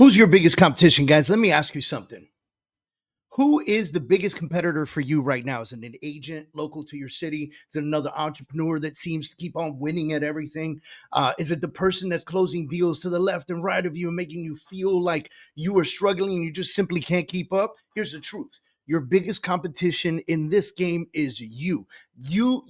Who's your biggest competition, guys? Let me ask you something. Who is the biggest competitor for you right now? Is it an agent local to your city? Is it another entrepreneur that seems to keep on winning at everything? Is it the person that's closing deals to the left and right of you and making you feel like you are struggling and you just simply can't keep up? Here's the truth. Your biggest competition in this game is you. You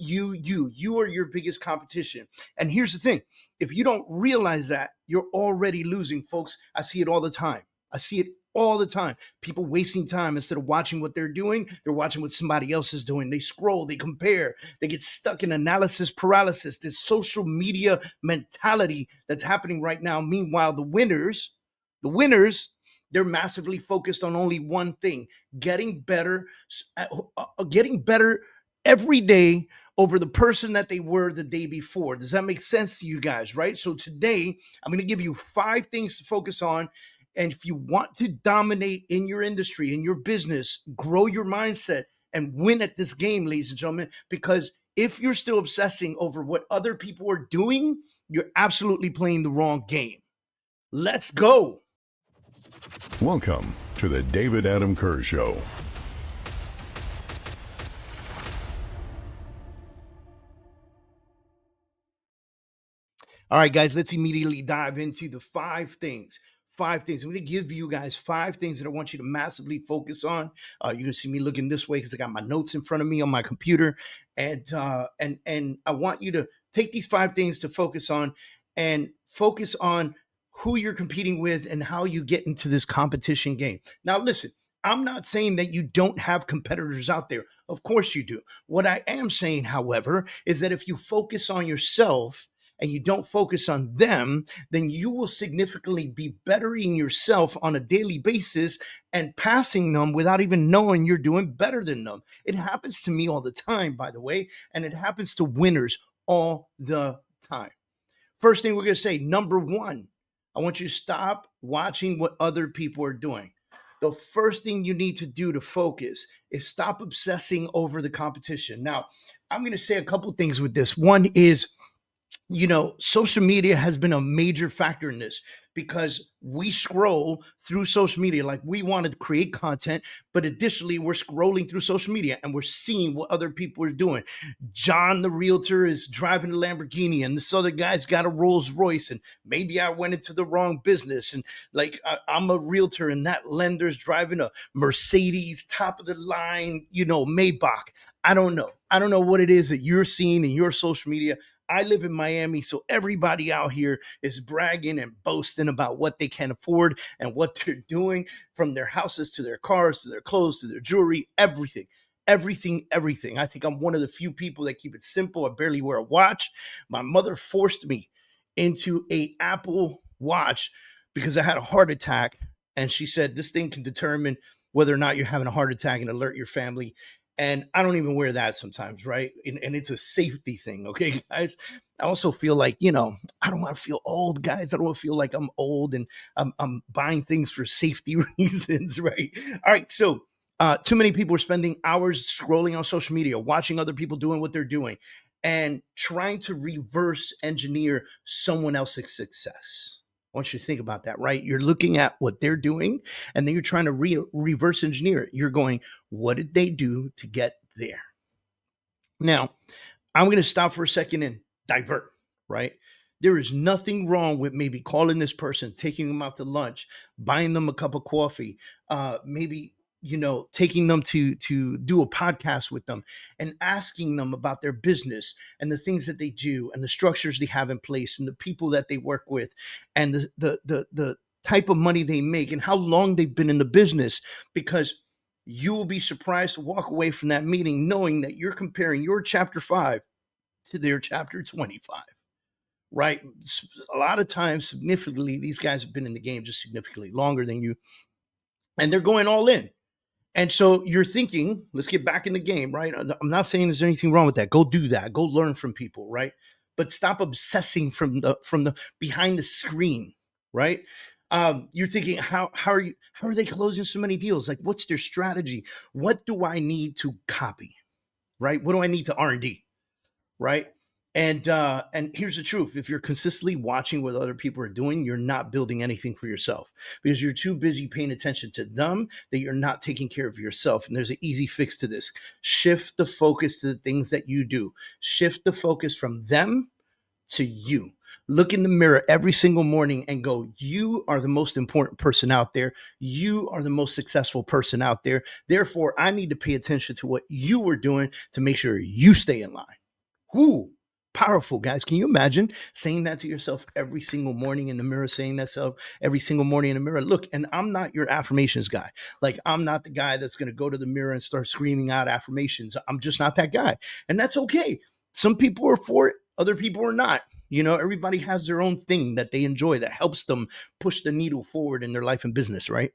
are your biggest competition. And here's the thing. If you don't realize that, you're already losing, folks. I see it all the time. I see it all the time. People wasting time instead of watching what they're doing, they're watching what somebody else is doing. They scroll, they compare, they get stuck in analysis paralysis, this social media mentality that's happening right now. Meanwhile, the winners, they're massively focused on only one thing: getting better, getting better every day over the person that they were the day before. Does that make sense to you guys? Right? So today, I'm going to give you 5 things to focus on. And if you want to dominate in your industry, in your business, grow your mindset and win at this game, ladies and gentlemen, because if you're still obsessing over what other people are doing, you're absolutely playing the wrong game. Let's go. Welcome to the David Adam Kurz Show. All right, guys, let's immediately dive into the 5 things. 5 things. I'm going to give you guys 5 things that I want you to massively focus on. You're going to see me looking this way because I got my notes in front of me on my computer, and I want you to take these 5 things to focus on, and focus on who you're competing with and how you get into this competition game. Now, listen. I'm not saying that you don't have competitors out there. Of course you do. What I am saying, however, is that if you focus on yourself and you don't focus on them, then you will significantly be bettering yourself on a daily basis and passing them without even knowing you're doing better than them. It happens to me all the time, by the way, and it happens to winners all the time. First thing we're going to say, number 1, I want you to stop watching what other people are doing. The first thing you need to do to focus is stop obsessing over the competition. Now, I'm going to say a couple things with this. One is, social media has been a major factor in this because we scroll through social media like we want to create content, but additionally, we're scrolling through social media and we're seeing what other people are doing. John, the realtor, is driving a Lamborghini, and this other guy's got a Rolls Royce, and maybe I went into the wrong business. And I'm a realtor, and that lender's driving a Mercedes, top of the line, Maybach. I don't know. I don't know what it is that you're seeing in your social media. I live in Miami, so everybody out here is bragging and boasting about what they can afford and what they're doing, from their houses to their cars, to their clothes, to their jewelry, everything. Everything. I think I'm one of the few people that keep it simple. I barely wear a watch. My mother forced me into a Apple Watch because I had a heart attack, and she said this thing can determine whether or not you're having a heart attack and alert your family. And I don't even wear that sometimes, right? And it's a safety thing, okay, guys? I also feel like, I don't want to feel old, guys. I don't want to feel like I'm old and I'm buying things for safety reasons, right? All right, so too many people are spending hours scrolling on social media, watching other people doing what they're doing, and trying to reverse engineer someone else's success. I want you to think about that, right? You're looking at what they're doing, and then you're trying to reverse engineer it. You're going, what did they do to get there? Now, I'm going to stop for a second and divert, right? There is nothing wrong with maybe calling this person, taking them out to lunch, buying them a cup of coffee, maybe taking them to do a podcast with them and asking them about their business and the things that they do and the structures they have in place and the people that they work with and the type of money they make and how long they've been in the business, because you will be surprised to walk away from that meeting knowing that you're comparing your chapter 5 to their chapter 25. Right? A lot of times, significantly, these guys have been in the game just significantly longer than you, and they're going all in. And so you're thinking, let's get back in the game, right? I'm not saying there's anything wrong with that. Go do that. Go learn from people, right? But stop obsessing from the behind the screen, right? You're thinking, how are they closing so many deals? Like, what's their strategy? What do I need to copy, right? What do I need to R&D, right? And here's the truth: if you're consistently watching what other people are doing, you're not building anything for yourself because you're too busy paying attention to them that you're not taking care of yourself. And there's an easy fix to this: shift the focus to the things that you do. Shift the focus from them to you. Look in the mirror every single morning and go, you are the most important person out there. You are the most successful person out there. Therefore, I need to pay attention to what you are doing to make sure you stay in line. Whoo, powerful, guys. Can you imagine saying that to yourself every single morning in the mirror, saying that self every single morning in the mirror? Look, and I'm not your affirmations guy. Like, I'm not the guy that's going to go to the mirror and start screaming out affirmations. I'm just not that guy. And that's okay. Some people are for it, other people are not. You know, everybody has their own thing that they enjoy that helps them push the needle forward in their life and business, right?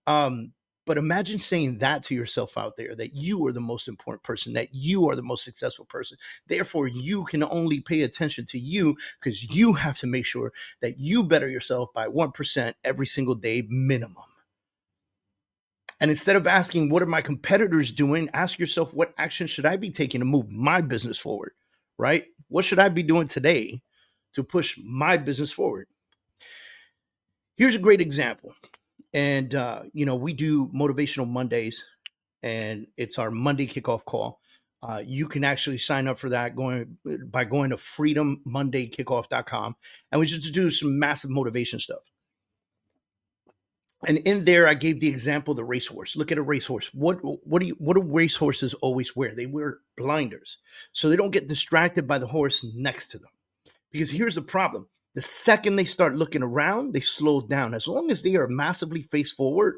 Um, but imagine saying that to yourself out there, that you are the most important person, that you are the most successful person. Therefore, you can only pay attention to you because you have to make sure that you better yourself by 1% every single day minimum. And instead of asking, what are my competitors doing? Ask yourself, what action should I be taking to move my business forward, right? What should I be doing today to push my business forward? Here's a great example. And, we do Motivational Mondays, and it's our Monday kickoff call. You can actually sign up for that by going to freedommondaykickoff.com. And we just do some massive motivation stuff. And in there, I gave the example of the racehorse. Look at a racehorse. What do racehorses always wear? They wear blinders so they don't get distracted by the horse next to them. Because here's the problem. The second they start looking around, they slow down. As long as they are massively face forward,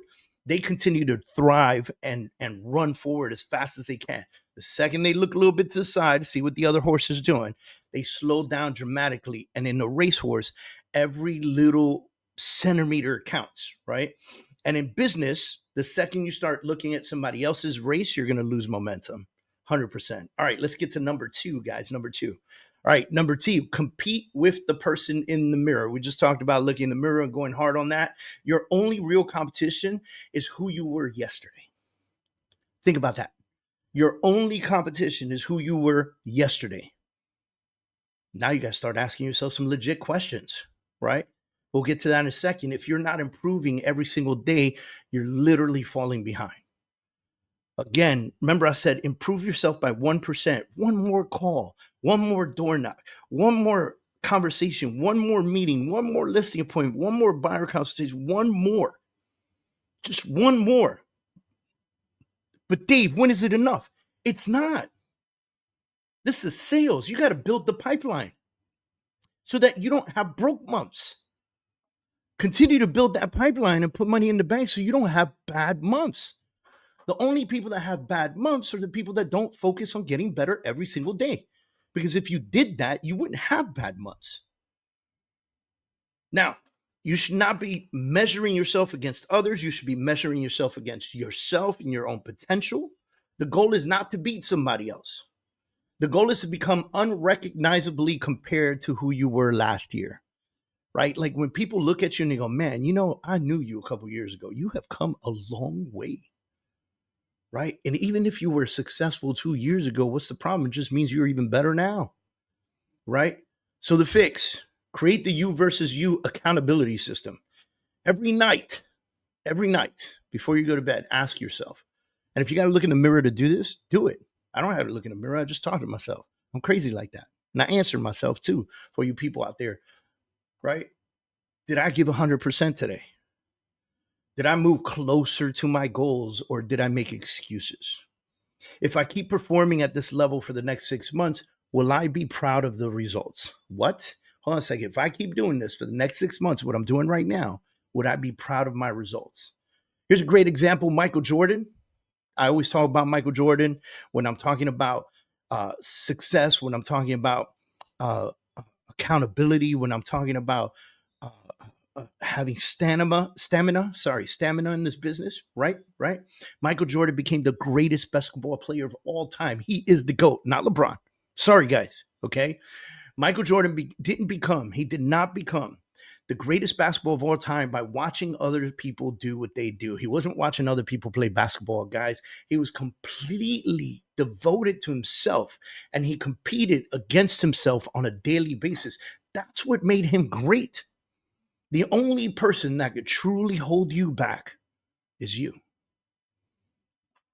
they continue to thrive and run forward as fast as they can. The second they look a little bit to the side to see what the other horse is doing, they slow down dramatically. And in a racehorse, every little centimeter counts, right? And in business, the second you start looking at somebody else's race, you're going to lose momentum. 100%. All right, let's get to number 2, guys. Number 2. All right, number 2, compete with the person in the mirror. We just talked about looking in the mirror and going hard on that. Your only real competition is who you were yesterday. Think about that. Your only competition is who you were yesterday. Now you got to start asking yourself some legit questions, right? We'll get to that in a second. If you're not improving every single day, you're literally falling behind. Again, remember I said improve yourself by 1%, one more call, one more door knock, one more conversation, one more meeting, one more listing appointment, one more buyer consultation, one more. Just one more. But Dave, when is it enough? It's not. This is sales. You got to build the pipeline so that you don't have broke months. Continue to build that pipeline and put money in the bank so you don't have bad months. The only people that have bad months are the people that don't focus on getting better every single day. Because if you did that, you wouldn't have bad months. Now, you should not be measuring yourself against others. You should be measuring yourself against yourself and your own potential. The goal is not to beat somebody else. The goal is to become unrecognizably compared to who you were last year, right? Like when people look at you and they go, man, I knew you a couple years ago. You have come a long way. Right? And even if you were successful 2 years ago, what's the problem? It just means you're even better now. Right? So the fix, create the you versus you accountability system. Every night before you go to bed, ask yourself. And if you got to look in the mirror to do this, do it. I don't have to look in the mirror. I just talk to myself. I'm crazy like that. And I answer myself too for you people out there. Right? Did I give 100% today? Did I move closer to my goals or did I make excuses? If I keep performing at this level for the next 6 months, will I be proud of the results? What? Hold on a second. If I keep doing this for the next 6 months, what I'm doing right now, would I be proud of my results? Here's a great example, Michael Jordan. I always talk about Michael Jordan when I'm talking about success, when I'm talking about accountability, when I'm talking about having stamina in this business, right? Michael Jordan became the greatest basketball player of all time. He is the GOAT, not LeBron. Sorry, guys. Okay. Michael Jordan did not become the greatest basketball of all time by watching other people do what they do. He wasn't watching other people play basketball, guys. He was completely devoted to himself and he competed against himself on a daily basis. That's what made him great. The only person that could truly hold you back is you.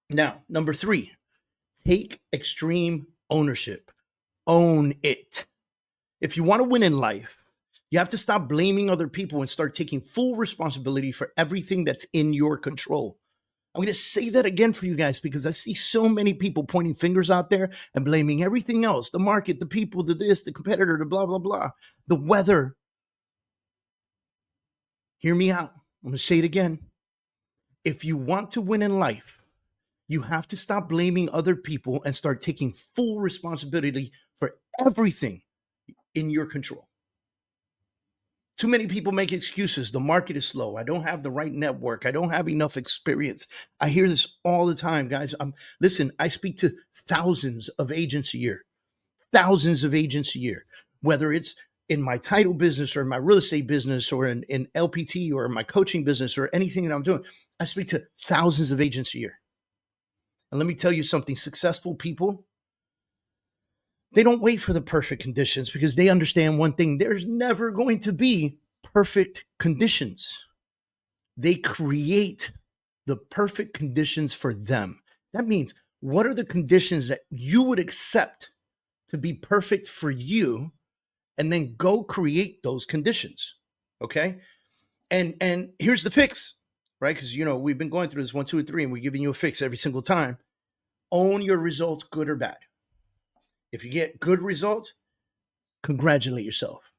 Now, number 3, take extreme ownership. Own it. If you want to win in life, you have to stop blaming other people and start taking full responsibility for everything that's in your control. I'm going to say that again for you guys because I see so many people pointing fingers out there and blaming everything else, the market, the people, the this, the competitor, the blah, blah, blah, the weather. Hear me out. I'm going to say it again. If you want to win in life, you have to stop blaming other people and start taking full responsibility for everything in your control. Too many people make excuses. The market is slow. I don't have the right network. I don't have enough experience. I hear this all the time, guys. Listen, I speak to thousands of agents a year, whether it's in my title business or in my real estate business or in LPT or in my coaching business or anything that I'm doing. I speak to thousands of agents a year. And let me tell you something, successful people, they don't wait for the perfect conditions because they understand one thing. There's never going to be perfect conditions. They create the perfect conditions for them. That means, what are the conditions that you would accept to be perfect for you? And then go create those conditions. Okay. And here's the fix, right? Because, we've been going through this 1, 2, and 3, and we're giving you a fix every single time. Own your results, good or bad. If you get good results, congratulate yourself.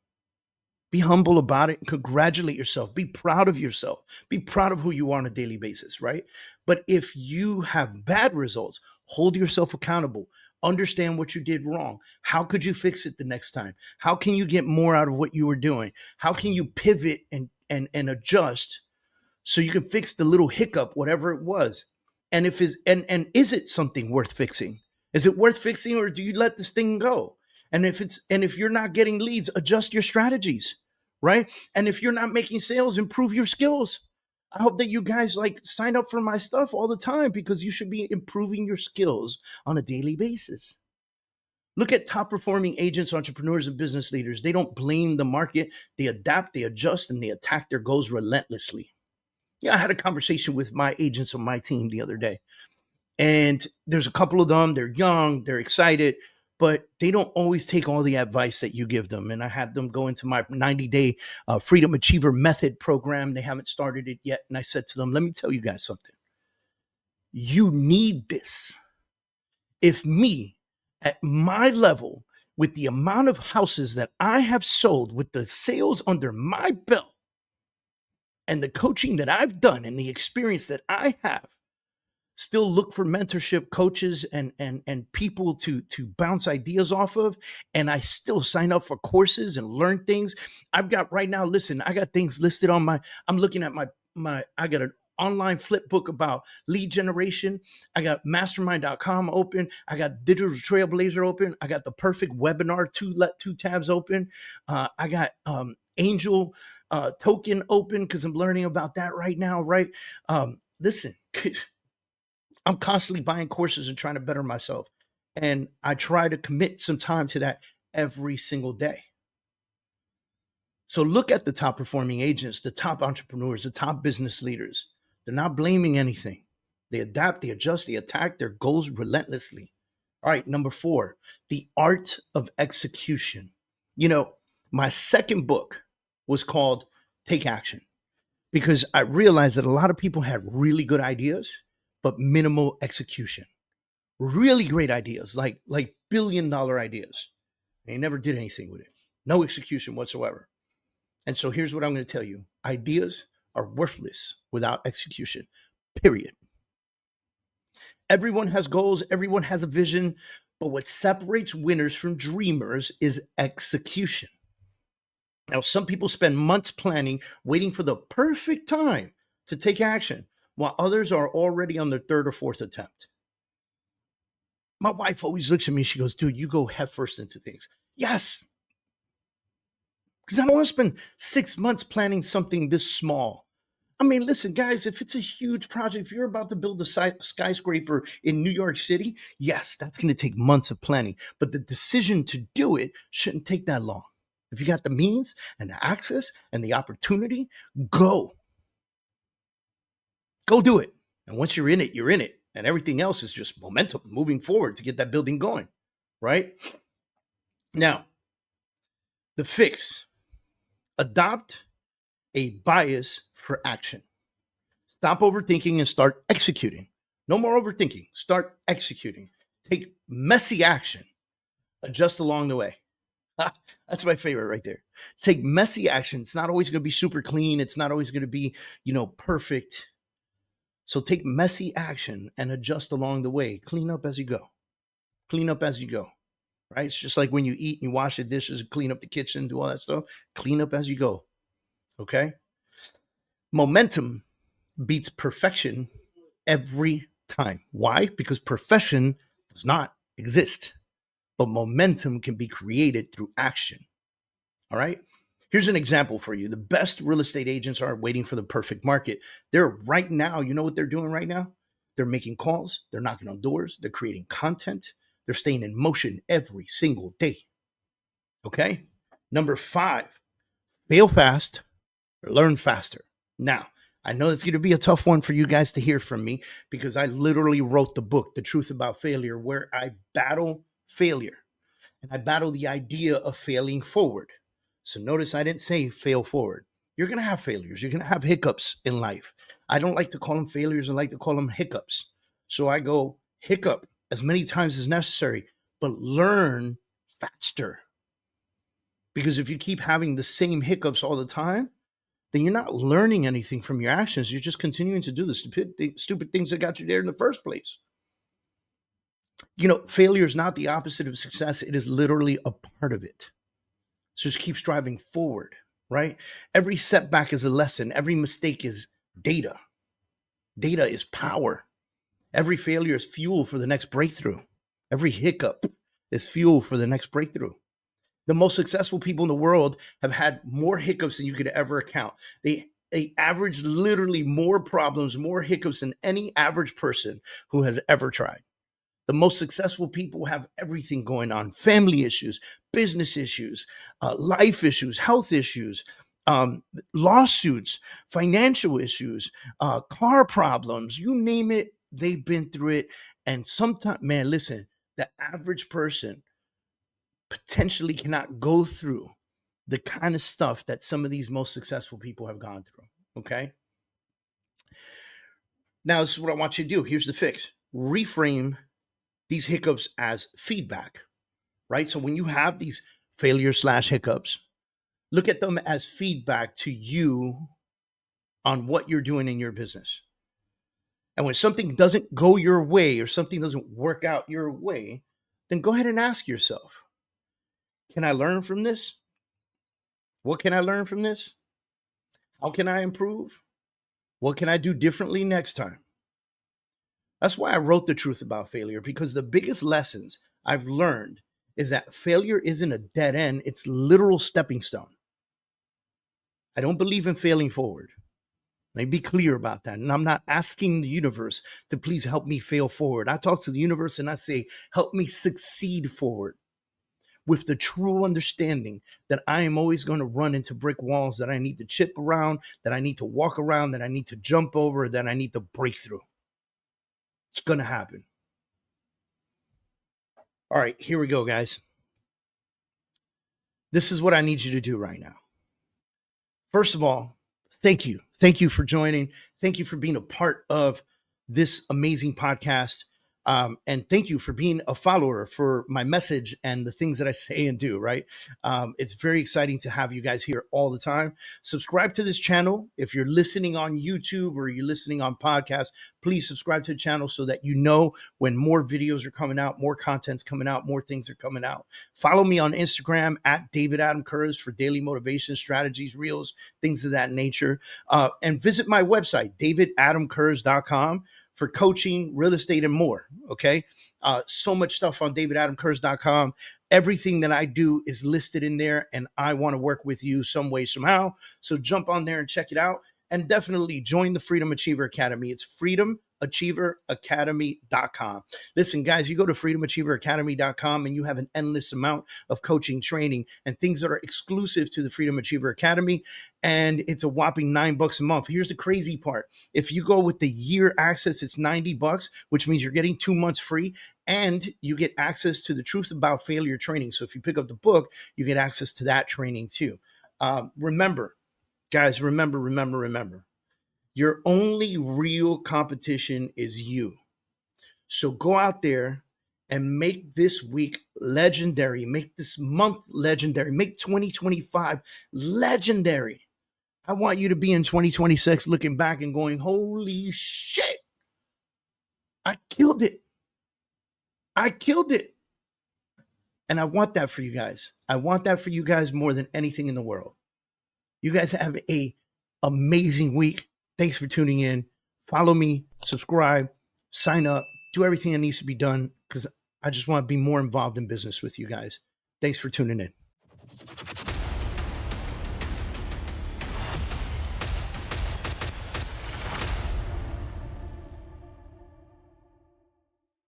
Be humble about it. Congratulate yourself. Be proud of yourself. Be proud of who you are on a daily basis, right? But if you have bad results, hold yourself accountable. Understand what you did wrong. How could you fix it the next time? How can you get more out of what you were doing? How can you pivot and adjust so you can fix the little hiccup, whatever it was? And is it something worth fixing? Is it worth fixing, or do you let this thing go? And if you're not getting leads, adjust your strategies, right? And if you're not making sales, improve your skills. I hope that you guys sign up for my stuff all the time because you should be improving your skills on a daily basis. Look at top performing agents, entrepreneurs, and business leaders. They don't blame the market. They adapt, they adjust, and they attack their goals relentlessly. Yeah, I had a conversation with my agents on my team the other day. And there's a couple of them, they're young, they're excited, but they don't always take all the advice that you give them. And I had them go into my 90-day Freedom Achiever Method program. They haven't started it yet. And I said to them, let me tell you guys something. You need this. If me, at my level, with the amount of houses that I have sold, with the sales under my belt, and the coaching that I've done and the experience that I have, still look for mentorship, coaches, and people to bounce ideas off of. And I still sign up for courses and learn things. I've got right now, listen, I got things listed on I'm looking at I got an online flip book about lead generation. I got mastermind.com open. I got Digital Trailblazer open. I got the perfect webinar, two tabs open. I got Angel token open because I'm learning about that right now, right? Listen, I'm constantly buying courses and trying to better myself. And I try to commit some time to that every single day. So look at the top performing agents, the top entrepreneurs, the top business leaders. They're not blaming anything. They adapt, they adjust, they attack their goals relentlessly. All right, number 4, the art of execution. My second book was called Take Action because I realized that a lot of people had really good ideas, but minimal execution. Really great ideas, like $1 billion ideas. They never did anything with it. No execution whatsoever. And so here's what I'm going to tell you. Ideas are worthless without execution, period. Everyone has goals. Everyone has a vision. But what separates winners from dreamers is execution. Now, some people spend months planning, waiting for the perfect time to take action, while others are already on their 3rd or 4th attempt. My wife always looks at me, she goes, dude, you go headfirst into things. Yes. Because I don't want to spend 6 months planning something this small. I mean, listen, guys, if it's a huge project, if you're about to build a skyscraper in New York City, yes, that's going to take months of planning. But the decision to do it shouldn't take that long. If you got the means and the access and the opportunity, go. Go do it. And once you're in it, you're in it. And everything else is just momentum moving forward to get that building going, right? Now, the fix: adopt a bias for action. Stop overthinking and start executing. No more overthinking. Start executing. Take messy action. Adjust along the way. That's my favorite right there. Take messy action. It's not always going to be super clean. It's not always going to be, perfect. So take messy action and adjust along the way. Clean up as you go. Clean up as you go. Right? It's just like when you eat and you wash the dishes, clean up the kitchen, do all that stuff. Clean up as you go. Okay? Momentum beats perfection every time. Why? Because perfection does not exist, but momentum can be created through action. All right. Here's an example for you. The best real estate agents aren't waiting for the perfect market. They're right now, you know what they're doing right now? They're making calls, they're knocking on doors, they're creating content, they're staying in motion every single day. Okay. Number 5, fail fast, learn faster. Now, I know it's going to be a tough one for you guys to hear from me because I literally wrote the book, The Truth About Failure, where I battle failure and I battle the idea of failing forward. So notice I didn't say fail forward. You're going to have failures. You're going to have hiccups in life. I don't like to call them failures. I like to call them hiccups. So I go hiccup as many times as necessary, but learn faster. Because if you keep having the same hiccups all the time, then you're not learning anything from your actions. You're just continuing to do the stupid things that got you there in the first place. Failure is not the opposite of success. It is literally a part of it. So just keep striving forward, right? Every setback is a lesson. Every mistake is data. Data is power. Every failure is fuel for the next breakthrough. Every hiccup is fuel for the next breakthrough. The most successful people in the world have had more hiccups than you could ever count. They average literally more problems, more hiccups than any average person who has ever tried. The most successful people have everything going on: family issues, business issues, life issues, health issues, lawsuits, financial issues, car problems, you name it, they've been through it. And sometimes, man, listen, the average person potentially cannot go through the kind of stuff that some of these most successful people have gone through. Okay. Now, this is what I want you to do. Here's the fix: reframe these hiccups as feedback, right? So when you have these failure/hiccups, look at them as feedback to you on what you're doing in your business. And when something doesn't go your way or something doesn't work out your way, then go ahead and ask yourself, can I learn from this? What can I learn from this? How can I improve? What can I do differently next time? That's why I wrote The Truth About Failure, because the biggest lessons I've learned is that failure isn't a dead end. It's literal stepping stone. I don't believe in failing forward. Let me be clear about that. And I'm not asking the universe to please help me fail forward. I talk to the universe and I say, help me succeed forward, with the true understanding that I am always going to run into brick walls that I need to chip around, that I need to walk around, that I need to jump over, that I need to break through. It's going to happen. All right, here we go, guys. This is what I need you to do right now. First of all, thank you. Thank you for joining. Thank you for being a part of this amazing podcast. And thank you for being a follower for my message and the things that I say and do, right? It's very exciting to have you guys here all the time. Subscribe to this channel. If you're listening on YouTube or you're listening on podcasts, please subscribe to the channel so that you know when more videos are coming out, more content's coming out, more things are coming out. Follow me on Instagram at David Adam Kurz for daily motivation, strategies, reels, things of that nature. And visit my website, davidadamkurz.com. for coaching, real estate, and more. Okay. So much stuff on davidadamkurz.com. Everything that I do is listed in there, and I want to work with you some way, somehow. So jump on there and check it out. and definitely join the Freedom Achiever Academy. It's freedomachieveracademy.com. Listen, guys, you go to freedomachieveracademy.com and you have an endless amount of coaching, training, and things that are exclusive to the Freedom Achiever Academy. And it's a whopping $9 a month. Here's the crazy part. If you go with the year access, it's $90, which means you're getting 2 months free, and you get access to the Truth About Failure training. So if you pick up the book, you get access to that training too. Remember, guys, remember, your only real competition is you. So go out there and make this week legendary, make this month legendary, make 2025 legendary. I want you to be in 2026 looking back and going, holy shit, I killed it. I killed it. And I want that for you guys. I want that for you guys more than anything in the world. You guys have a amazing week. Thanks for tuning in. Follow me, subscribe, sign up, do everything that needs to be done because I just want to be more involved in business with you guys. Thanks for tuning in.